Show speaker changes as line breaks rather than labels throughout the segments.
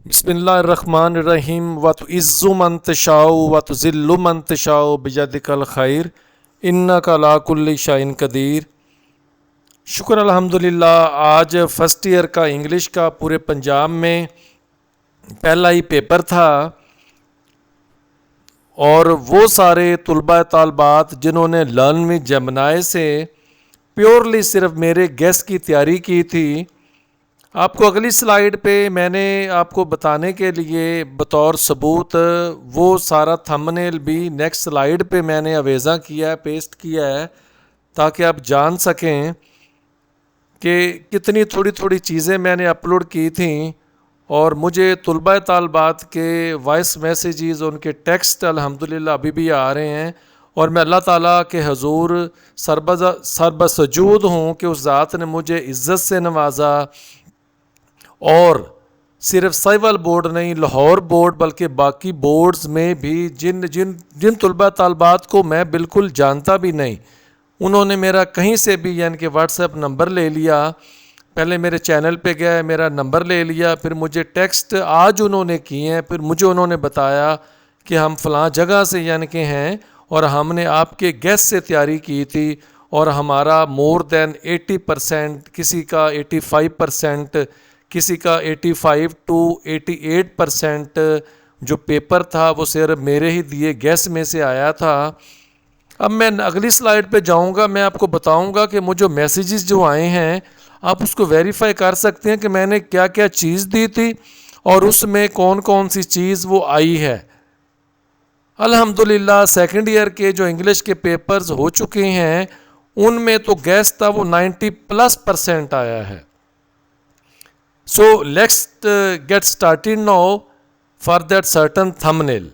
بسم اللہ الرحمن الرحیم وَتُعِزُّ مَن تَشَاءُ وَتُذِلُّ مَن تَشَاءُ بِیَدِکَ الْخَیرُ اِنَّکَ عَلیٰ کُلِّ شَیْءٍ قدیر۔ شکر الحمدللہ۔ آج فرسٹ ایئر کا انگلش کا پورے پنجاب میں پہلا ہی پیپر تھا، اور وہ سارے طلباء طالبات جنہوں نے لرن ود جیمنائی سے پیورلی صرف میرے گیس کی تیاری کی تھی، آپ کو اگلی سلائیڈ پہ میں نے آپ کو بتانے کے لیے بطور ثبوت وہ سارا تھمبنیل بھی نیکسٹ سلائیڈ پہ میں نے اویزہ کیا ہے، پیسٹ کیا ہے، تاکہ آپ جان سکیں کہ کتنی تھوڑی تھوڑی چیزیں میں نے اپلوڈ کی تھیں، اور مجھے طلباء طالبات کے وائس میسیجز، ان کے ٹیکسٹ الحمدللہ ابھی بھی آ رہے ہیں، اور میں اللہ تعالیٰ کے حضور سربسجود ہوں کہ اس ذات نے مجھے عزت سے نوازا، اور صرف سائیول بورڈ نہیں، لاہور بورڈ بلکہ باقی بورڈز میں بھی جن طلباء طالبات کو میں بالکل جانتا بھی نہیں، انہوں نے میرا کہیں سے بھی یعنی کہ واٹس ایپ نمبر لے لیا، پہلے میرے چینل پہ گئے، میرا نمبر لے لیا، پھر مجھے ٹیکسٹ آج انہوں نے کیے ہیں، پھر مجھے انہوں نے بتایا کہ ہم فلاں جگہ سے یعنی کہ ہیں، اور ہم نے آپ کے گیسٹ سے تیاری کی تھی، اور ہمارا مور دین 80%، کسی کا 85%، کسی کا 85 to 88% جو پیپر تھا وہ صرف میرے ہی دیے گیس میں سے آیا تھا۔ اب میں اگلی سلائیڈ پہ جاؤں گا، میں آپ کو بتاؤں گا کہ مجھے میسیجز جو آئے ہیں آپ اس کو ویریفائی کر سکتے ہیں کہ میں نے کیا کیا چیز دی تھی اور اس میں کون کون سی چیز وہ آئی ہے۔ الحمدللہ سیکنڈ ایئر کے جو انگلش کے پیپرز ہو چکے ہیں ان میں تو گیس تھا وہ 90+% آیا ہے۔ So let's get started now for that certain thumbnail.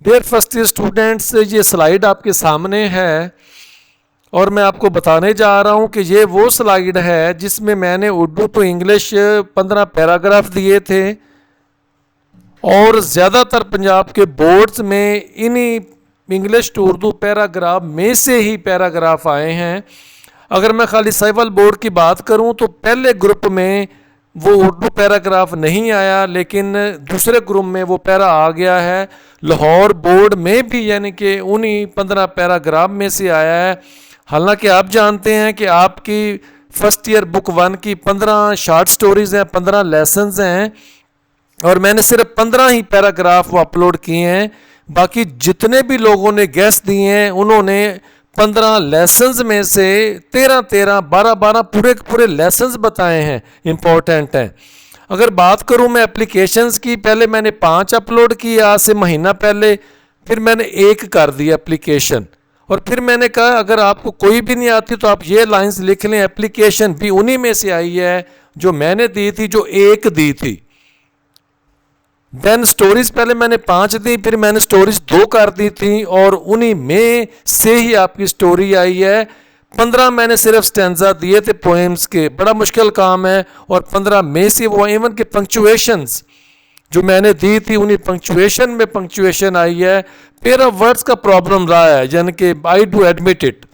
Dear first year students، یہ سلائیڈ آپ کے سامنے ہے، اور میں آپ کو بتانے جا رہا ہوں کہ یہ وہ سلائیڈ ہے جس میں میں نے اردو ٹو انگلش 15 پیراگراف دیے تھے، اور زیادہ تر پنجاب کے بورڈز میں انہی انگلش ٹو اردو پیراگراف میں سے ہی پیراگراف آئے ہیں۔ اگر میں خالی سائیول بورڈ کی بات کروں تو پہلے گروپ میں وہ اردو پیراگراف نہیں آیا، لیکن دوسرے گروپ میں وہ پیرا آ گیا ہے۔ لاہور بورڈ میں بھی یعنی کہ انہی 15 پیراگراف میں سے آیا ہے، حالانکہ آپ جانتے ہیں کہ آپ کی فرسٹ ایئر بک 1 کی 15 شارٹ سٹوریز ہیں، 15 لیسنز ہیں، اور میں نے صرف 15 ہی پیراگراف وہ اپلوڈ کیے ہیں۔ باقی جتنے بھی لوگوں نے گیس دیے ہیں انہوں نے 15 لیسنز میں سے 13 12 پورے لیسنز بتائے ہیں، امپورٹنٹ ہیں۔ اگر بات کروں میں اپلیکیشنز کی، پہلے میں نے 5 اپلوڈ کی آج سے مہینہ پہلے، پھر میں نے 1 کر دی اپلیکیشن، اور پھر میں نے کہا اگر آپ کو کوئی بھی نہیں آتی تو آپ یہ لائنز لکھ لیں، اپلیکیشن بھی انہی میں سے آئی ہے جو میں نے دی تھی، جو 1 دی تھی۔ دین سٹوریز پہلے میں نے 5 دی، پھر میں نے سٹوریز 2 کر دی تھی، اور انہی میں سے ہی آپ کی سٹوری آئی ہے۔ 15 میں نے صرف سٹینزا دیے تھے پوئمز کے، بڑا مشکل کام ہے، اور 15 میں سے وہ ایون کہ پنکچویشنز جو میں نے دی تھی انہی پنکچویشن میں پنکچویشن آئی ہے۔ پیر آف ورڈز کا پرابلم رہا ہے، یعنی کہ آئی ڈو ایڈمٹ اٹ،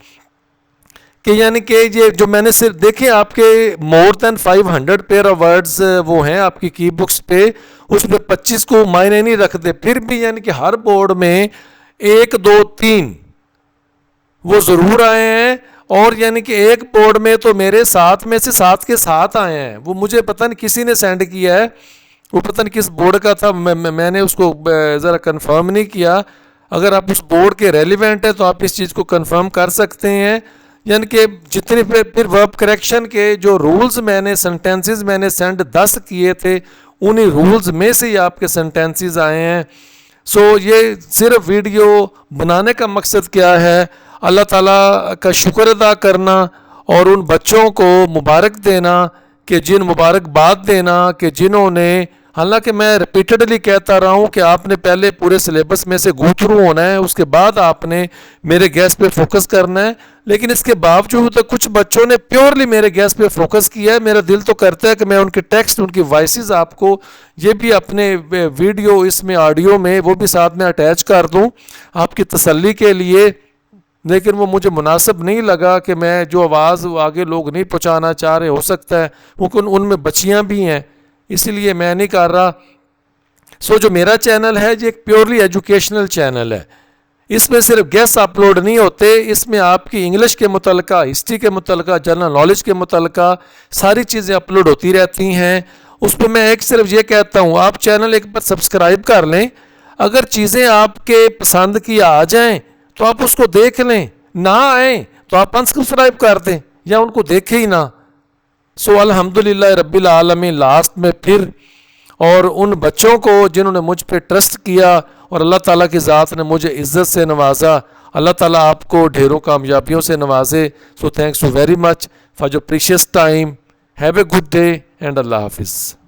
کہ یعنی کہ یہ جو میں نے صرف دیکھیں آپ کے مور دین 500 پیئر آف ورڈز وہ ہیں آپ کی کی بکس پہ، اس میں 25 کو معنی نہیں رکھتے، پھر بھی یعنی کہ ہر بورڈ میں 1 2 3 وہ ضرور آئے ہیں، اور یعنی کہ ایک بورڈ میں تو میرے 7 میں سے 7 کے 7 آئے ہیں۔ وہ مجھے پتہ نہیں کسی نے سینڈ کیا ہے، وہ پتہ نہیں کس بورڈ کا تھا، میں نے اس کو ذرا کنفرم نہیں کیا۔ اگر آپ اس بورڈ کے ریلیونٹ ہیں تو آپ اس چیز کو کنفرم کر سکتے ہیں، یعنی کہ جتنے پھر ورب کریکشن کے جو رولز میں نے سنٹینسز میں نے سینڈ 10 کیے تھے، انہی رولز میں سے ہی آپ کے سنٹینسز آئے ہیں۔ سو یہ صرف ویڈیو بنانے کا مقصد کیا ہے؟ اللہ تعالیٰ کا شکر ادا کرنا، اور ان بچوں کو مبارک دینا، کہ مبارکباد دینا کہ جنہوں نے، حالانکہ میں ریپیٹڈلی کہتا رہا ہوں کہ آپ نے پہلے پورے سلیبس میں سے گو تھرو ہونا ہے، اس کے بعد آپ نے میرے گیس پہ فوکس کرنا ہے، لیکن اس کے باوجود کچھ بچوں نے پیورلی میرے گیس پہ فوکس کیا ہے۔ میرا دل تو کرتا ہے کہ میں ان کے ٹیکسٹ، ان کی وائسز آپ کو یہ بھی اپنے ویڈیو اس میں آڈیو میں وہ بھی ساتھ میں اٹیچ کر دوں آپ کی تسلی کے لیے، لیکن وہ مجھے مناسب نہیں لگا کہ میں جو آواز آگے لوگ نہیں پہنچانا چاہ رہے، ہو سکتا ہے کیونکہ ان میں بچیاں بھی ہیں، اسی لیے میں نہیں کر رہا۔ جو میرا چینل ہے یہ ایک پیورلی ایجوکیشنل چینل ہے، اس میں صرف گیس اپلوڈ نہیں ہوتے، اس میں آپ کی انگلش کے متعلقہ، ہسٹری کے متعلقہ، جنرل نالج کے متعلقہ ساری چیزیں اپلوڈ ہوتی رہتی ہیں۔ اس پہ میں ایک صرف یہ کہتا ہوں، آپ چینل ایک بار سبسکرائب کر لیں، اگر چیزیں آپ کے پسند کی آ جائیں تو آپ اس کو دیکھ لیں، نہ آئیں تو آپ انسبسکرائب کر دیں یا ان کو دیکھیں ہی نہ۔ الحمدللہ رب العالمین لاسٹ میں پھر اور ان بچوں کو جنہوں نے مجھ پہ ٹرسٹ کیا اور اللہ تعالیٰ کی ذات نے مجھے عزت سے نوازا، اللہ تعالیٰ آپ کو ڈھیروں کامیابیوں سے نوازے۔ Thanks very much for your precious time. Have a good day and اللہ حافظ۔